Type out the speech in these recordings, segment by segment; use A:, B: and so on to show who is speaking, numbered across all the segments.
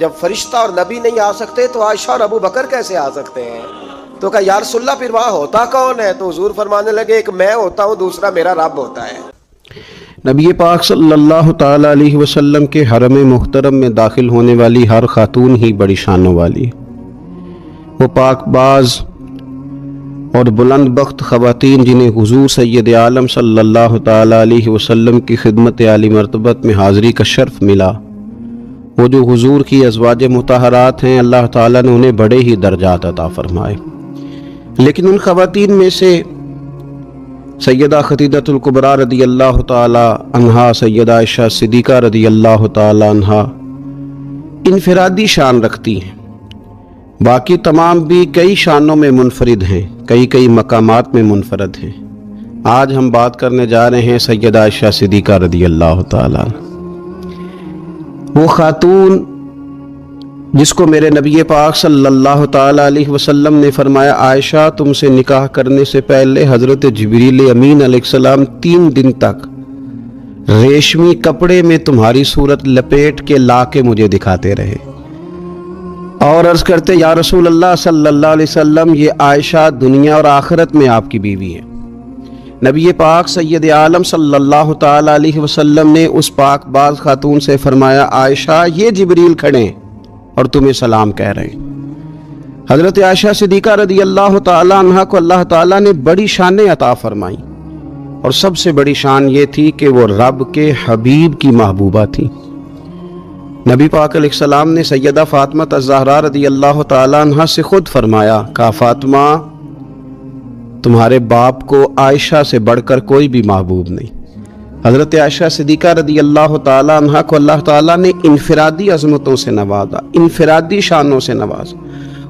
A: جب فرشتہ اور نبی نہیں آ سکتے تو عائشہ اور ابو بکر کیسے آ سکتے ہیں؟ تو کہا یا رسول اللہ پھر وہاں ہوتا کون ہے؟ تو حضور فرمانے لگے ایک میں ہوتا ہوں، دوسرا میرا رب ہوتا ہے۔
B: نبی پاک صلی اللہ تعالی علیہ وسلم کے حرم محترم میں داخل ہونے والی ہر خاتون ہی بڑی شانوں والی ہے۔ وہ پاک باز اور بلند بخت خواتین جنہیں حضور سید عالم صلی اللہ تعالی علیہ وسلم کی خدمت عالی مرتبت میں حاضری کا شرف ملا، وہ جو حضور کی ازواج مطہرات ہیں، اللہ تعالیٰ نے انہیں بڑے ہی درجات عطا فرمائے۔ لیکن ان خواتین میں سے سیدہ خدیجہ الکبریٰ رضی اللہ تعالی عنہا، سیدہ عائشہ صدیقہ رضی اللہ تعالی عنہا انفرادی شان رکھتی ہیں، باقی تمام بھی کئی شانوں میں منفرد ہیں، کئی مقامات میں منفرد ہیں۔ آج ہم بات کرنے جا رہے ہیں سیدہ عائشہ صدیقہ رضی اللہ تعالی عنہ، وہ خاتون جس کو میرے نبی پاک صلی اللہ تعالی علیہ وسلم نے فرمایا عائشہ تم سے نکاح کرنے سے پہلے حضرت جبریل امین علیہ السلام 3 دن تک ریشمی کپڑے میں تمہاری صورت لپیٹ کے لا کے مجھے دکھاتے رہے، اور عرض کرتے یا رسول اللہ صلی اللہ علیہ وسلم یہ عائشہ دنیا اور آخرت میں آپ کی بیوی ہے۔ نبی پاک سید عالم صلی اللہ تعالی علیہ وسلم نے اس پاک باز خاتون سے فرمایا عائشہ یہ جبریل کھڑے ہیں اور تمہیں سلام کہہ رہے ہیں۔ حضرت عائشہ صدیقہ رضی اللہ تعالی عنہ کو اللہ تعالیٰ نے بڑی شانیں عطا فرمائیں، اور سب سے بڑی شان یہ تھی کہ وہ رب کے حبیب کی محبوبہ تھی۔ نبی پاک علیہ السلام نے سیدہ فاطمہ الزہرا رضی اللہ تعالی عنہ سے خود فرمایا، کہا فاطمہ تمہارے باپ کو عائشہ سے بڑھ کر کوئی بھی محبوب نہیں۔ حضرت عائشہ صدیقہ رضی اللہ تعالی عنہ کو اللہ تعالیٰ نے انفرادی عظمتوں سے نوازا، انفرادی شانوں سے نوازا،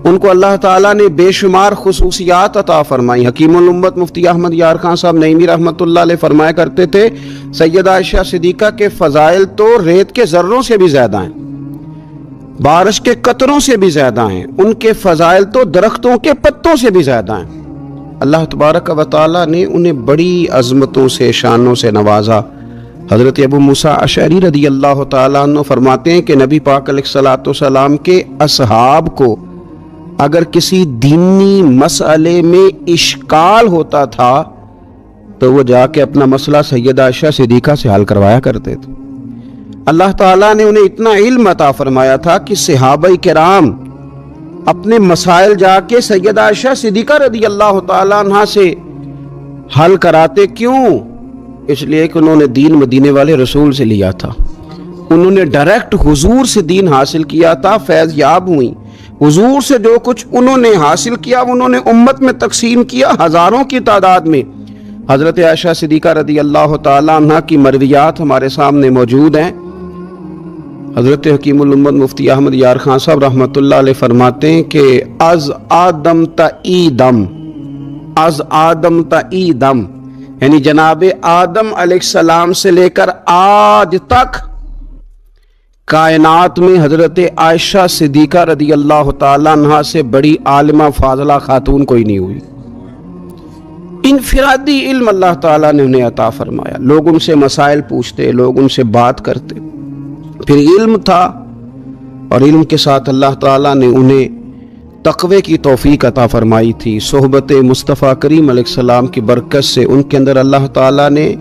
B: ان کو اللہ تعالیٰ نے بے شمار خصوصیات عطا فرمائی۔ حکیم الامت مفتی احمد یار خان صاحب نعیمی رحمۃ اللہ علیہ فرمایا کرتے تھے سیدہ عائشہ صدیقہ کے فضائل تو ریت کے ذروں سے بھی زیادہ ہیں، بارش کے قطروں سے بھی زیادہ ہیں، ان کے فضائل تو درختوں کے پتوں سے بھی زیادہ ہیں۔ اللہ تبارک و تعالیٰ نے انہیں بڑی عظمتوں سے شانوں سے نوازا۔ حضرت ابو موسیٰ اشعری رضی اللہ تعالیٰ عنہ فرماتے ہیں کہ نبی پاک علیہ السلام کے اصحاب کو اگر کسی دینی مسئلے میں اشکال ہوتا تھا تو وہ جا کے اپنا مسئلہ سیدہ عائشہ صدیقہ سے حل کروایا کرتے تھے۔ اللہ تعالیٰ نے انہیں اتنا علم عطا فرمایا تھا کہ صحابہ کرام اپنے مسائل جا کے سیدہ عائشہ صدیقہ رضی اللہ تعالیٰ عنہ سے حل کراتے۔ کیوں؟ اس لیے کہ انہوں نے دین مدینے والے رسول سے لیا تھا، انہوں نے ڈائریکٹ حضور سے دین حاصل کیا تھا، فیض یاب ہوئی۔ حضور سے جو کچھ انہوں نے حاصل کیا انہوں نے امت میں تقسیم کیا ہزاروں کی تعداد میں۔ حضرت عائشہ صدیقہ رضی اللہ تعالیٰ عنہ کی مرویات ہمارے سامنے موجود ہیں۔ حضرت حکیم الامت مفتی احمد یار خان صاحب رحمۃ اللہ علیہ فرماتے ہیں کہ از آدم تا ایدم یعنی جناب آدم علیہ السلام سے لے کر آج تک کائنات میں حضرت عائشہ صدیقہ رضی اللہ تعالیٰ عنہ سے بڑی عالمہ فاضلہ خاتون کوئی نہیں ہوئی۔ انفرادی علم اللہ تعالیٰ نے انہیں عطا فرمایا، لوگ ان سے مسائل پوچھتے، لوگ ان سے بات کرتے، پھر علم تھا، اور علم کے ساتھ اللہ تعالیٰ نے انہیں تقوی کی توفیق عطا فرمائی تھی۔ صحبت مصطفیٰ کریم علیہ السلام کی برکت سے ان کے اندر اللہ تعالیٰ نے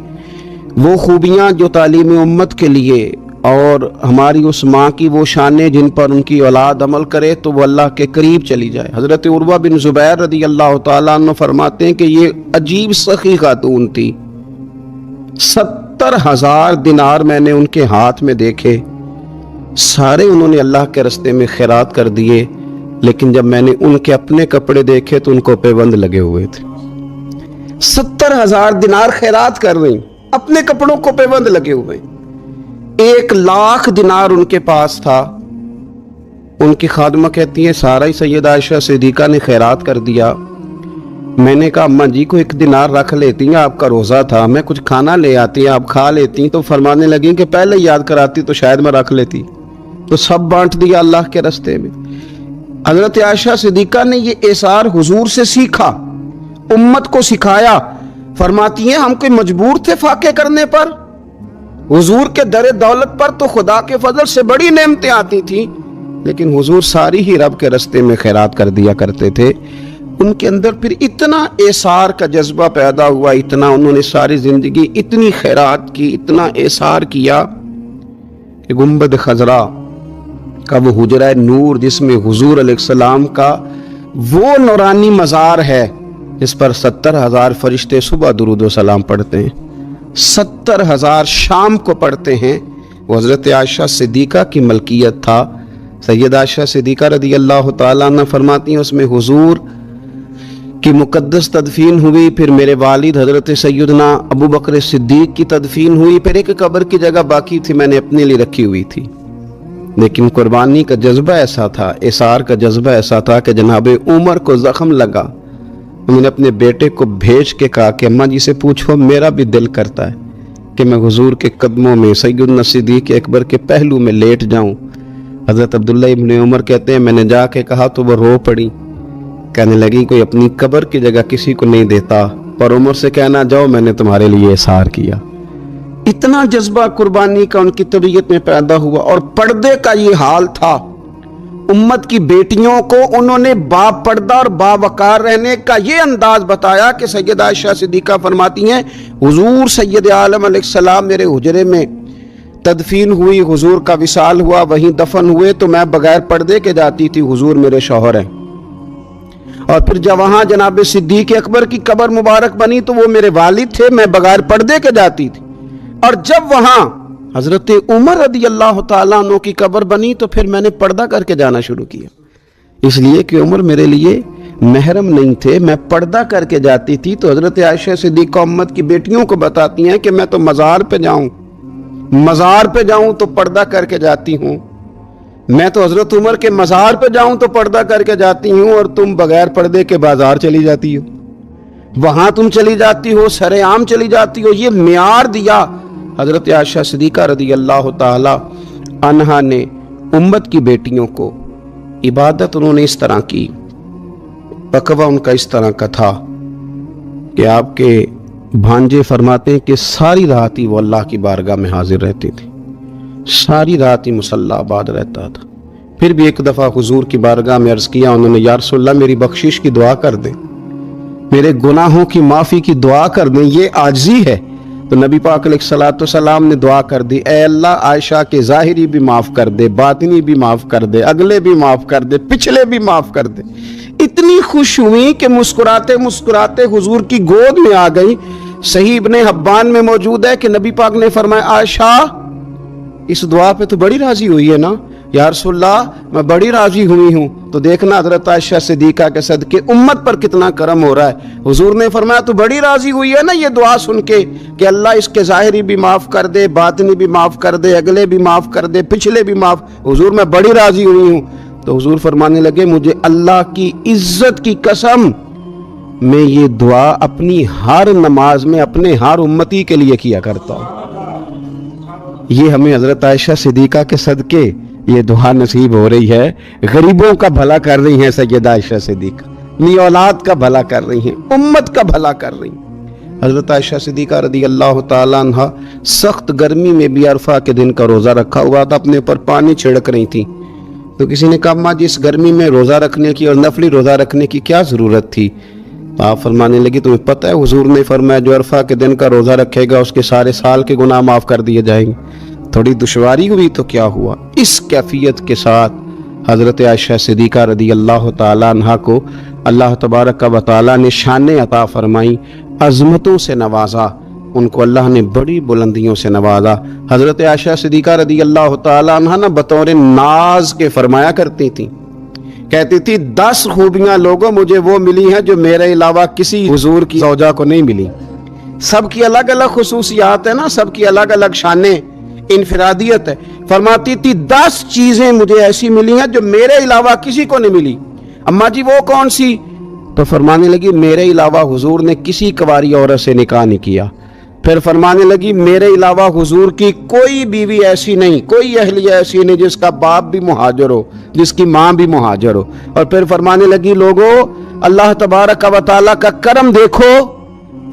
B: وہ خوبیاں جو تعلیم امت کے لیے اور ہماری اس ماں کی وہ شانیں جن پر ان کی اولاد عمل کرے تو وہ اللہ کے قریب چلی جائے۔ حضرت عروہ بن زبیر رضی اللہ تعالیٰ عنہ فرماتے ہیں کہ یہ عجیب سخی خاتون تھی، 70,000 دینار میں نے ان کے ہاتھ میں دیکھے، سارے انہوں نے اللہ کے راستے میں خیرات کر دیے، لیکن جب میں نے ان کے اپنے کپڑے دیکھے تو ان کو پیبند لگے ہوئے تھے۔ 70,000 دینار خیرات کر رہی، اپنے کپڑوں کو پیبند لگے ہوئے۔ 1,00,000 دینار ان کے پاس تھا۔ ان کی خادمہ کہتی ہیں سارا ہی سیدہ عائشہ صدیقہ نے خیرات کر دیا۔ میں نے کہا اماں جی کو 1 دینار رکھ لیتی ہیں، آپ کا روزہ تھا، میں کچھ کھانا لے آتی، آپ کھا لیتی۔ تو فرمانے لگیں کہ پہلے یاد کراتی تو شاید میں رکھ لیتی، تو سب بانٹ دیا اللہ کے راستے میں۔ حضرت عائشہ صدیقہ نے یہ اثار حضور سے سیکھا، امت کو سکھایا۔ فرماتی ہیں ہم کوئی مجبور تھے فاقے کرنے پر، حضور کے در دولت پر تو خدا کے فضل سے بڑی نعمتیں آتی تھیں، لیکن حضور ساری ہی رب کے راستے میں خیرات کر دیا کرتے تھے. ان کے اندر پھر اتنا ایثار کا جذبہ پیدا ہوا، اتنا انہوں نے ساری زندگی اتنی خیرات کی، اتنا ایثار کیا کہ گنبد خضرا کا وہ حجرہ نور جس میں حضور علیہ السلام کا وہ نورانی مزار ہے جس پر 70,000 فرشتے صبح درود و سلام پڑھتے ہیں، 70,000 شام کو پڑھتے ہیں، وہ حضرت عائشہ صدیقہ کی ملکیت تھا. سیدہ عائشہ صدیقہ رضی اللہ تعالیٰ عنہ فرماتی ہیں اس میں حضور کی مقدس تدفین ہوئی، پھر میرے والد حضرت سیدنا ابو بکر صدیق کی تدفین ہوئی، پھر ایک قبر کی جگہ باقی تھی میں نے اپنے لیے رکھی ہوئی تھی. لیکن قربانی کا جذبہ ایسا تھا، اثار کا جذبہ ایسا تھا کہ جناب عمر کو زخم لگا. انہوں نے اپنے بیٹے کو بھیج کے کہا کہ اماں جی سے پوچھو میرا بھی دل کرتا ہے کہ میں حضور کے قدموں میں سیدنا صدیق اکبر کے پہلو میں لیٹ جاؤں. حضرت عبداللہ ابن عمر کہتے ہیں میں نے جا کے کہا تو وہ رو پڑی، کہنے لگی کوئی اپنی قبر کی جگہ کسی کو نہیں دیتا، اور عمر سے کہنا جاؤ میں نے تمہارے لیے اثار کیا. اتنا جذبہ قربانی کا ان کی طبیعت میں پیدا ہوا. اور پردے کا یہ حال تھا، امت کی بیٹیوں کو انہوں نے با پردہ اور با وقار رہنے کا یہ انداز بتایا کہ سیدہ عائشہ صدیقہ فرماتی ہیں حضور سید عالم علیہ السلام میرے حجرے میں تدفین ہوئی، حضور کا وصال ہوا، وہیں دفن ہوئے تو میں بغیر پردے کے جاتی تھی، حضور میرے شوہر ہیں. اور پھر جب وہاں جناب صدیق اکبر کی قبر مبارک بنی تو وہ میرے والد تھے، میں بغیر پردے کے جاتی تھی. اور جب وہاں حضرت عمر رضی اللہ تعالیٰ عنہ کی قبر بنی تو پھر میں نے پردہ کر کے جانا شروع کیا، اس لیے کہ عمر میرے لیے محرم نہیں تھے، میں پردہ کر کے جاتی تھی. تو حضرت عائشہ صدیقہ امت کی بیٹیوں کو بتاتی ہیں کہ میں تو مزار پہ جاؤں تو پردہ کر کے جاتی ہوں، میں تو حضرت عمر کے مزار پہ جاؤں تو پردہ کر کے جاتی ہوں، اور تم بغیر پردے کے بازار چلی جاتی ہو، وہاں تم چلی جاتی ہو، سر عام چلی جاتی ہو. یہ معیار دیا حضرت عائشہ صدیقہ رضی اللہ تعالی عنہا نے امت کی بیٹیوں کو. عبادت انہوں نے اس طرح کی، تقویٰ ان کا اس طرح کا تھا کہ آپ کے بھانجے فرماتے ہیں کہ ساری رات ہی وہ اللہ کی بارگاہ میں حاضر رہتی تھی، ساری رات ہی مصلی آباد رہتا تھا. پھر بھی ایک دفعہ حضور کی بارگاہ میں عرض کیا انہوں نے یا رسول اللہ میری بخشش کی دعا کر دیں، میرے گناہوں کی معافی کی دعا کر دیں، یہ عاجزی ہے. تو نبی پاک علیہ الصلوۃ والسلام نے دعا کر دی اے اللہ عائشہ کے ظاہری بھی معاف کر دے، باطنی بھی معاف کر دے، اگلے بھی معاف کر دے، پچھلے بھی معاف کر دے. اتنی خوش ہوئی کہ مسکراتے مسکراتے حضور کی گود میں آ گئی. صحیح ابن حبان میں موجود ہے کہ نبی پاک نے فرمایا عائشہ اس دعا پہ تو بڑی راضی ہوئی ہے نا؟ یا رسول اللہ میں بڑی راضی ہوئی ہوں. تو دیکھنا حضرت عائشہ صدیقہ کے صدقے امت پر کتنا کرم ہو رہا ہے. حضور نے فرمایا تو بڑی راضی ہوئی ہے نا یہ دعا سن کے کہ اللہ اس کے ظاہری بھی معاف کر دے، باطنی بھی معاف کر دے، اگلے بھی معاف کر دے، پچھلے بھی معاف. حضور میں بڑی راضی ہوئی ہوں. تو حضور فرمانے لگے مجھے اللہ کی عزت کی قسم میں یہ دعا اپنی ہر نماز میں اپنے ہر امتی کے لیے کیا کرتا ہوں. یہ ہمیں حضرت عائشہ صدیقہ کے صدقے یہ دعا نصیب ہو رہی ہے. غریبوں کا بھلا کر رہی ہیں سیدہ عائشہ صدیقہ، اپنی اولاد کا بھلا کر رہی ہیں، امت کا بھلا کر رہی ہیں. حضرت عائشہ صدیقہ رضی اللہ تعالیٰ عنہ سخت گرمی میں بھی عرفہ کے دن کا روزہ رکھا ہوا تھا، اپنے اوپر پانی چھڑک رہی تھی. تو کسی نے کہا ماں جی اس گرمی میں روزہ رکھنے کی اور نفلی روزہ رکھنے کی کیا ضرورت تھی؟ آپ فرمانے لگی تمہیں پتہ ہے حضور نے فرمایا جو عرفہ کے دن کا روزہ رکھے گا اس کے سارے سال کے گناہ معاف کر دیے جائیں گے. تھوڑی دشواری ہوئی تو کیا ہوا؟ اس کیفیت کے ساتھ حضرت عائشہ صدیقہ رضی اللہ تعالیٰ عنہ کو اللہ تبارک و تعالیٰ نے شان عطا فرمائی، عظمتوں سے نوازا، ان کو اللہ نے بڑی بلندیوں سے نوازا. حضرت عائشہ صدیقہ رضی اللہ تعالیٰ عنہ نہ بطور ناز کے فرمایا کرتی تھی، کہتی تھی 10 خوبیاں لوگوں مجھے وہ ملی ہیں جو میرے علاوہ کسی حضور کی زوجہ کو نہیں ملی. سب کی الگ الگ خصوصیات ہیں نا، سب کی الگ الگ شانیں، انفرادیت ہے. فرماتی تھی 10 چیزیں مجھے ایسی ملی ہیں جو میرے علاوہ کسی کو نہیں ملی. اماں جی وہ کون سی؟ تو فرمانے لگی میرے علاوہ حضور نے کسی کنواری عورت سے نکاح نہیں کیا. پھر فرمانے لگی میرے علاوہ حضور کی کوئی بیوی ایسی نہیں، کوئی اہلیہ ایسی نہیں جس کا باپ بھی مہاجر ہو، جس کی ماں بھی مہاجر ہو. اور پھر فرمانے لگی لوگو اللہ تبارک و تعالیٰ کا کرم دیکھو،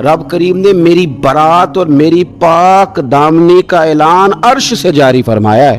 B: رب کریم نے میری برات اور میری پاک دامنی کا اعلان عرش سے جاری فرمایا ہے.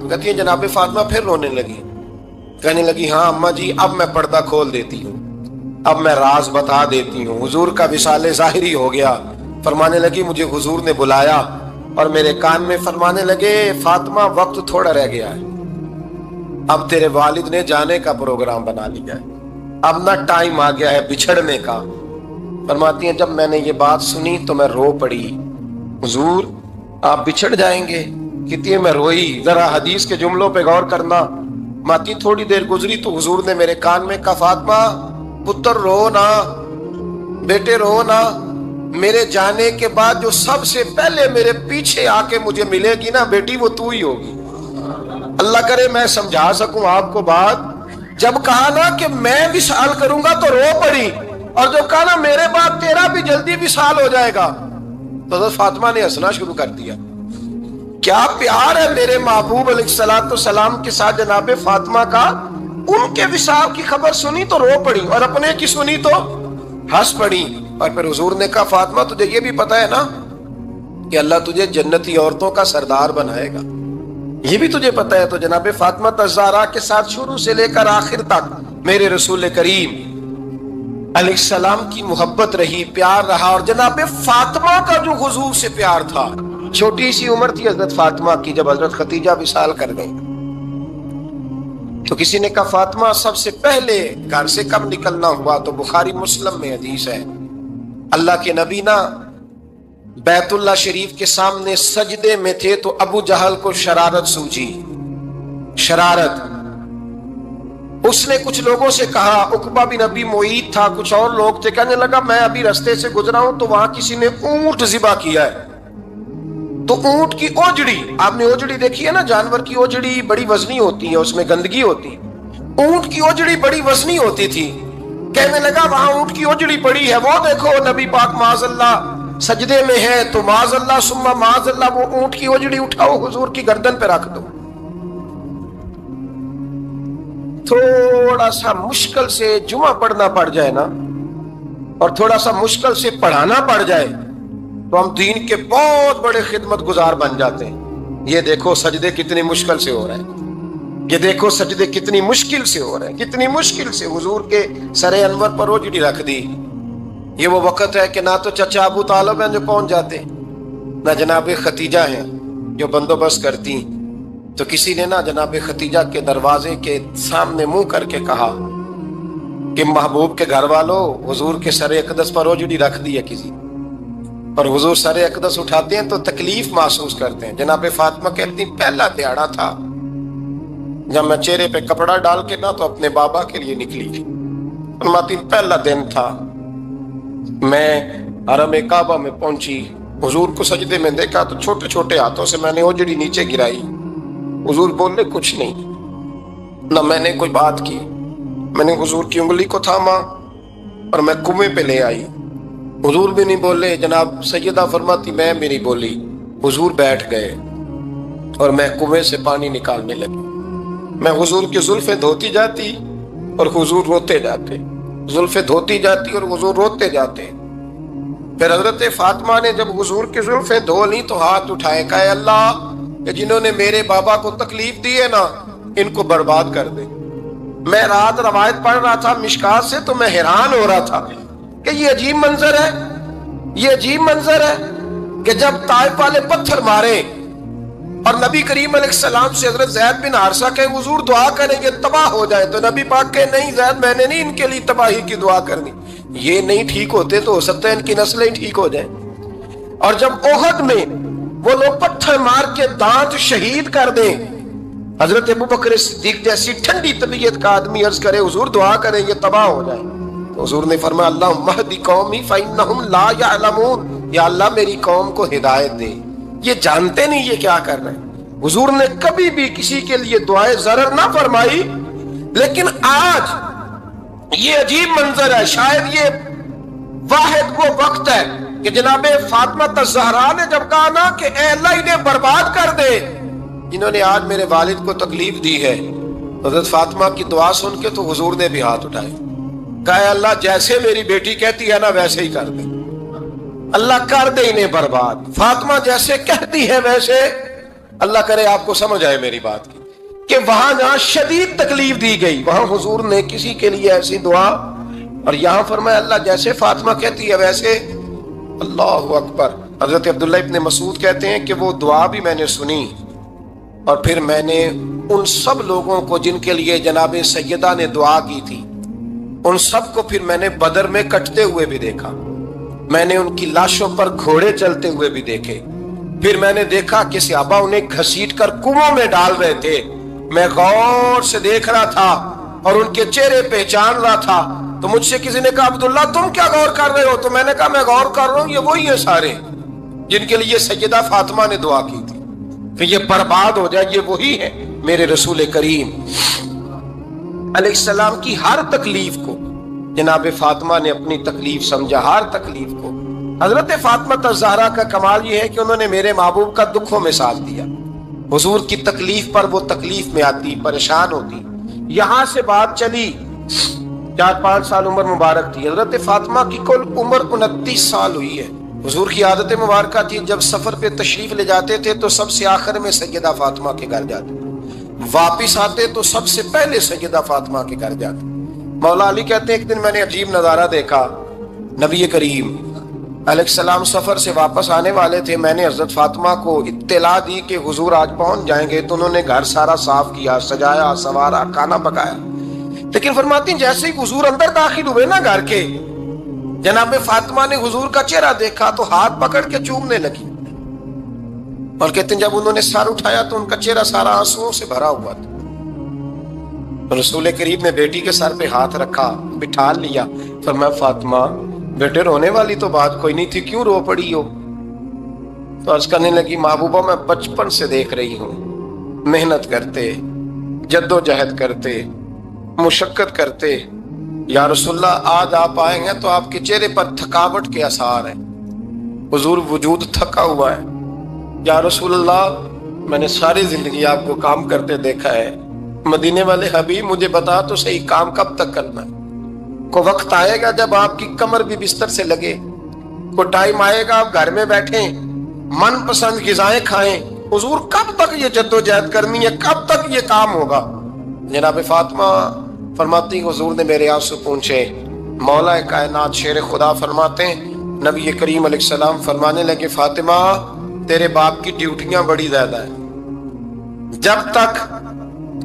A: تو کہتی ہے جناب فاطمہ پھر رونے لگی، کہنے لگی ہاں اماں جی اب میں پردہ کھول دیتی ہوں، اب میں راز بتا دیتی ہوں۔ حضور کا وصال ظاہری ہو گیا۔ فرمانے لگی مجھے حضور نے بلایا اور میرے کان میں فرمانے لگے فاطمہ وقت تھوڑا رہ گیا ہے، اب تیرے والد نے جانے کا پروگرام بنا لیا ہے، اب نہ ٹائم آ گیا ہے بچھڑنے کا۔ فرماتی ہیں جب میں نے یہ بات سنی تو میں رو پڑی، حضور آپ بچھڑ جائیں گے؟ کہتی ہے میں روئی۔ ذرا حدیث کے جملوں پہ غور کرنا، ماتی تھوڑی دیر گزری تو حضور نے میرے کان میں کہا فاطمہ پتر رو نا، بیٹے رو نا، میرے جانے کے بعد جو سب سے پہلے میرے پیچھے آ کے مجھے ملے گی نا بیٹی وہ تو ہی ہوگی۔ اللہ کرے میں سمجھا سکوں آپ کو بات، جب کہا نا کہ میں وصال کروں گا تو رو پڑی، اور جب کہا نا میرے بعد تیرا بھی جلدی وصال ہو جائے گا تو حضرت فاطمہ نے ہنسنا شروع کر دیا۔ کیا پیار ہے میرے محبوب علیہ السلام کے ساتھ جناب فاطمہ کا۔ ان کے وصال کی خبر سنی تو رو پڑی اور اپنے کی سنی تو ہنس پڑی۔ اور پھر حضور نے کہا فاطمہ تجھے یہ بھی پتا ہے نا کہ اللہ تجھے جنتی عورتوں کا سردار بنائے گا، یہ بھی تجھے پتا ہے۔ تو جناب فاطمہ الزہرا کے ساتھ شروع سے لے کر آخر تک میرے رسول کریم علیہ السلام کی محبت رہی، پیار رہا، اور جناب فاطمہ کا جو حضور سے پیار تھا۔ چھوٹی سی عمر تھی حضرت فاطمہ کی جب حضرت خدیجہ وصال کر گئی، تو کسی نے کہا فاطمہ سب سے پہلے گھر سے کب نکلنا ہوا؟ تو بخاری مسلم میں حدیث ہے، اللہ کے نبی نا بیت اللہ شریف کے سامنے سجدے میں تھے تو ابو جہل کو شرارت سوچی، شرارت۔ اس نے کچھ لوگوں سے کہا، عقبہ بن ابی معیط تھا، کچھ اور لوگ تھے، کہنے لگا میں ابھی رستے سے گزرا ہوں تو وہاں کسی نے اونٹ ذبح کیا ہے، تو اونٹ کی اوجڑی، آپ نے اوجڑی دیکھی ہے نا، جانور کی اوجڑی بڑی وزنی ہوتی ہے، اس میں گندگی ہوتی ہے، اونٹ کی اوجڑی بڑی وزنی ہوتی تھی۔ کہنے لگا وہاں اونٹ کی اوجڑی پڑی ہے، وہ دیکھو نبی پاک معاذ اللہ سجدے میں ہے، تو معاذ اللہ ثم معاذ اللہ وہ اونٹ کی اوجڑی اٹھاؤ حضور کی گردن پہ رکھ دو۔ تھوڑا سا مشکل سے جمعہ پڑھنا پڑ جائے نا، اور تھوڑا سا مشکل سے پڑھانا پڑ جائے تو ہم دین کے بہت بڑے خدمت گزار بن جاتے ہیں۔ یہ دیکھو سجدے کتنی مشکل سے ہو رہے ہیں، یہ دیکھو سجدے کتنی مشکل سے ہو رہے ہیں، کتنی مشکل سے حضور کے سر انور پر اوجڑی رکھ دی۔ یہ وہ وقت ہے کہ نہ تو چچا ابو طالب ہیں جو پہنچ جاتے، نہ جناب خدیجہ ہیں جو بندوبست کرتی۔ تو کسی نے نہ جناب خدیجہ کے دروازے کے سامنے منہ کر کے کہا کہ محبوب کے گھر والوں حضور کے سر اقدس پر اوجڑی رکھ دی ہے کسی، اور حضور سر اقدس اٹھاتے ہیں تو تکلیف محسوس کرتے ہیں۔ جناب فاطمہ کہتی پہلا دیہڑا تھا جب میں چہرے پہ کپڑا ڈال کے نہ تو اپنے بابا کے لیے نکلی، فرماتی پہلا دن تھا، میں حرم کعبہ میں پہنچی، حضور کو سجدے میں دیکھا تو چھوٹے چھوٹے ہاتھوں سے میں نے اوجڑی نیچے گرائی، حضور بولے کچھ نہیں، نہ میں نے کوئی بات کی، میں نے حضور کی انگلی کو تھاما اور میں کنویں پہ لے آئی، حضور بھی نہیں بولے۔ جناب سیدہ فرماتی میں بھی نہیں بولی، حضور بیٹھ گئے اور میں کنویں سے پانی نکالنے لگی، میں حضور کی زلفیں دھوتی جاتی اور حضور روتے جاتے، زلفیں دھوتی جاتی اور حضور روتے جاتے۔ پھر حضرت فاطمہ نے جب حضور کی زلفیں دھو لی تو ہاتھ اٹھائے، کہا اے اللہ کہ جنہوں نے میرے بابا کو تکلیف دی ہے نا ان کو برباد کر دے۔ میں رات روایت پڑھ رہا تھا مشکات سے تو میں حیران ہو رہا تھا کہ یہ عجیب منظر ہے، یہ عجیب منظر ہے کہ جب طائف والے پتھر مارے اور نبی کریم علیہ السلام سے حضرت زید بن حارثہ کہ حضور دعا کریں گے تباہ ہو جائے، تو نبی پاک کہ نہیں زید میں نے نہیں ان کے لیے تباہی کی دعا کرنی، یہ نہیں ٹھیک ہوتے تو ہو سکتا ہے ان کی نسلیں ٹھیک ہو جائیں۔ اور جب احد میں وہ لوگ پتھر مار کے دانت شہید کر دیں، حضرت ابوبکر صدیق جیسی ٹھنڈی طبیعت کا آدمی عرض کرے حضور دعا کریں گے تباہ ہو جائیں، تو حضور نے فرمایا اللہم اہد قومی فإنہم لا یعلمون، یا اللہ میری قوم کو ہدایت دے، یہ جانتے نہیں یہ کیا کر رہے ہیں۔ حضور نے کبھی بھی کسی کے لیے دعائے ضرر نہ فرمائی، لیکن آج یہ عجیب منظر ہے، شاید یہ واحد وہ وقت ہے کہ جناب فاطمہ الزہرا نے جب کہا نا کہ اے اللہ انہیں برباد کر دے جنہوں نے آج میرے والد کو تکلیف دی ہے، حضرت فاطمہ کی دعا سن کے تو حضور نے بھی ہاتھ اٹھائے، کہا اے اللہ جیسے میری بیٹی کہتی ہے نا ویسے ہی کر دے، اللہ کر دے انہیں برباد، فاطمہ جیسے کہتی ہے ویسے اللہ کرے آپ کو سمجھ آئے میری بات کی کہ وہاں جہاں شدید تکلیف دی گئی وہاں حضور نے کسی کے لیے ایسی دعا, اور یہاں فرمایا اللہ جیسے فاطمہ کہتی ہے ویسے. اللہ اکبر. حضرت عبداللہ ابن مسعود کہتے ہیں کہ وہ دعا بھی میں نے سنی, اور پھر میں نے ان سب لوگوں کو جن کے لیے جناب سیدہ نے دعا کی تھی, ان سب کو پھر میں نے بدر میں کٹتے ہوئے بھی دیکھا. میں نے ان کی لاشوں پر گھوڑے چلتے ہوئے بھی دیکھے. پھر میں نے دیکھا کہ صحابہ انہیں گھسیٹ کر کنووں میں ڈال رہے تھے. میں غور سے دیکھ رہا تھا اور ان کے چہرے پہچان رہا تھا. تو مجھ سے کسی نے کہا عبداللہ تم کیا غور کر رہے ہو؟ تو میں نے کہا میں غور کر رہا ہوں یہ وہی ہیں سارے جن کے لیے سیدہ فاطمہ نے دعا کی تھی کہ یہ برباد ہو جائے, یہ وہی ہے میرے رسول کریم علیہ السلام کی ہر تکلیف کو جناب فاطمہ نے اپنی تکلیف سمجھا, ہر تکلیف کو. حضرت فاطمہ الزہرا کا کمال یہ ہے کہ انہوں نے میرے محبوب کا دکھوں میں ساتھ دیا. حضور کی تکلیف پر وہ تکلیف میں آتی, پریشان ہوتی. یہاں سے بات چلی 4-5 سال عمر مبارک تھی. حضرت فاطمہ کی کل عمر 29 سال ہوئی ہے. حضور کی عادت مبارکہ تھی جب سفر پہ تشریف لے جاتے تھے تو سب سے آخر میں سیدہ فاطمہ کے گھر جاتے, واپس آتے تو سب سے پہلے سیدہ فاطمہ کے گھر جاتے. مولا علی کہتے ہیں ایک دن میں نے عجیب نظارہ دیکھا. نبی کریم علیہ السلام سفر سے واپس آنے والے تھے. میں نے حضرت فاطمہ کو اطلاع دی کہ حضور آج پہنچ جائیں گے, تو انہوں نے گھر سارا صاف کیا, سجایا, سنوارا, کھانا پکایا. لیکن فرماتی ہیں جیسے ہی حضور اندر داخل ہوئے نا گھر کے, جناب فاطمہ نے حضور کا چہرہ دیکھا تو ہاتھ پکڑ کے چومنے لگی. اور کہتے ہیں جب انہوں نے سر اٹھایا تو ان کا چہرہ سارا آنسوؤں سے بھرا ہوا تھا. رسول کریم نے بیٹی کے سر پہ ہاتھ رکھا, بٹھا لیا. فرمایا فاطمہ بیٹے رونے والی تو بات کوئی نہیں تھی, کیوں رو پڑی ہو؟ تو عرض کرنے لگی محبوبہ میں بچپن سے دیکھ رہی ہوں محنت کرتے, جد و جہد کرتے, مشقت کرتے. یا رسول اللہ آج آپ آئے ہیں تو آپ کے چہرے پر تھکاوٹ کے آثار ہیں, حضور وجود تھکا ہوا ہے. یا رسول اللہ میں نے ساری زندگی آپ کو کام کرتے دیکھا ہے, مدینے والے حبیب مجھے بتا تو صحیح کام کب تک کرنا ہے؟ کو وقت آئے گا جب آپ کی کمر بھی بستر سے لگے, کو ٹائم آئے گا آپ گھر میں بیٹھیں من پسند غذائیں کھائیں. حضور کب تک یہ جد و جہد کرنی ہے, کب تک یہ کام ہوگا؟ جناب فاطمہ فرماتی حضور نے میرے آنسو پونچھے. مولا کائنات شیر خدا فرماتے ہیں نبی کریم علیہ السلام فرمانے لگے فاطمہ تیرے باپ کی ڈیوٹیاں بڑی زیادہ ہیں. جب تک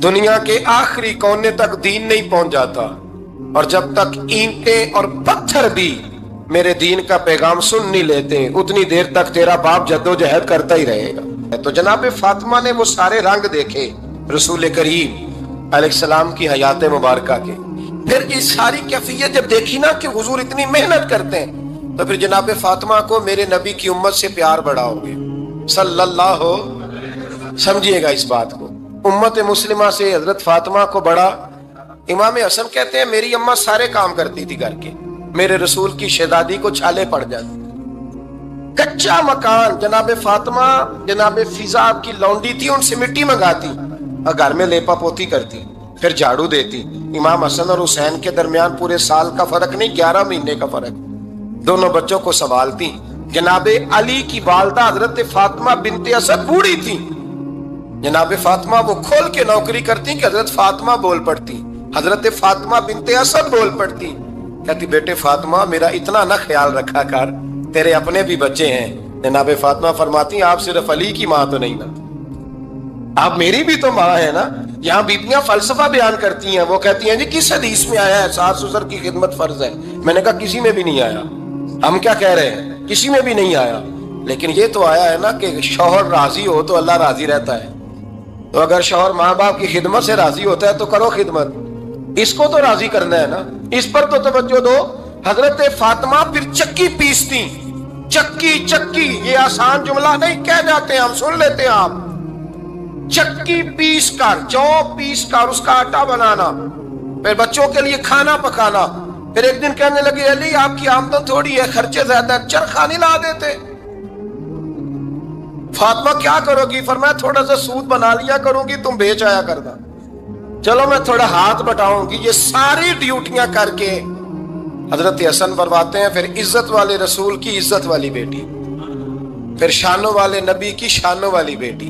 A: دنیا کے آخری کونے تک دین نہیں پہنچ جاتا, اور جب تک اینٹیں اور پتھر بھی میرے دین کا پیغام سن نہیں لیتے, اتنی دیر تک تیرا باپ جد و جہد کرتا ہی رہے گا. تو جناب فاطمہ نے وہ سارے رنگ دیکھے رسول کریم علیہ السلام کی حیات مبارکہ کے. پھر یہ ساری کیفیت جب دیکھی نا کہ حضور اتنی محنت کرتے ہیں, تو پھر جناب فاطمہ کو میرے نبی کی امت سے پیار بڑا ہو گیا صلی اللہ ہو. سمجھیے گا اس بات کو, امت مسلمہ سے حضرت فاطمہ کو بڑا. امام حسن کہتے ہیں میری اماں سارے کام کرتی تھی گھر کے, میرے رسول کی شہزادی کو چھالے پڑ جاتی. کچا مکان جناب فاطمہ جناب فضا کی لونڈی تھی, ان سے مٹی منگاتی اور گھر میں لیپا پوتی کرتی, پھر جھاڑو دیتی. امام حسن اور حسین کے درمیان پورے سال کا فرق نہیں, 11 مہینے کا فرق. دونوں بچوں کو سنبھالتی. جناب علی کی والدہ حضرت فاطمہ بنت اسد بوڑھی تھی. جناب فاطمہ وہ کھول کے نوکری کرتی کہ حضرت فاطمہ بول پڑتی, حضرت فاطمہ بنت اسد بول پڑتی. کہتی بیٹے فاطمہ میرا اتنا نہ خیال رکھا کر, تیرے اپنے بھی بچے ہیں. جناب فاطمہ فرماتی آپ صرف علی کی ماں تو نہیں نا, آپ میری بھی تو ماں ہے نا. یہاں بیبیاں فلسفہ بیان کرتی ہیں, وہ کہتی ہیں جی کس حدیث میں آیا ہے ساس سسر کی خدمت فرض ہے؟ میں نے کہا کسی میں بھی نہیں آیا. ہم کیا کہہ رہے ہیں, کسی میں بھی نہیں آیا. لیکن یہ تو آیا ہے نا کہ شوہر راضی ہو تو اللہ راضی رہتا ہے. تو اگر شوہر ماں باپ کی خدمت سے راضی ہوتا ہے تو کرو خدمت, اس کو تو راضی کرنا ہے نا, اس پر تو توجہ دو. حضرت فاطمہ پھر چکی پیستی. چکی چکی یہ آسان جملہ نہیں, کہہ جاتے ہیں ہم, سن لیتے ہیں آپ. چکی پیس کر, جو پیس کر اس کا آٹا بنانا, پھر بچوں کے لیے کھانا پکانا. پھر ایک دن کہنے لگے علی آپ کی آمدن تھوڑی ہے, خرچے زیادہ ہے, چرخہ نہیں لا دیتے. فاطمہ کیا کرو گی؟ فرمایا تھوڑا سا سود بنا لیا کروں گی, تم بیچ آیا کرنا. چلو میں تھوڑا ہاتھ بٹاؤں گی. یہ ساری ڈیوٹیاں کر کے حضرت حسن فرماتے ہیں پھر عزت والے رسول کی عزت والی بیٹی, پھر شانوں والے نبی کی شانوں والی بیٹی,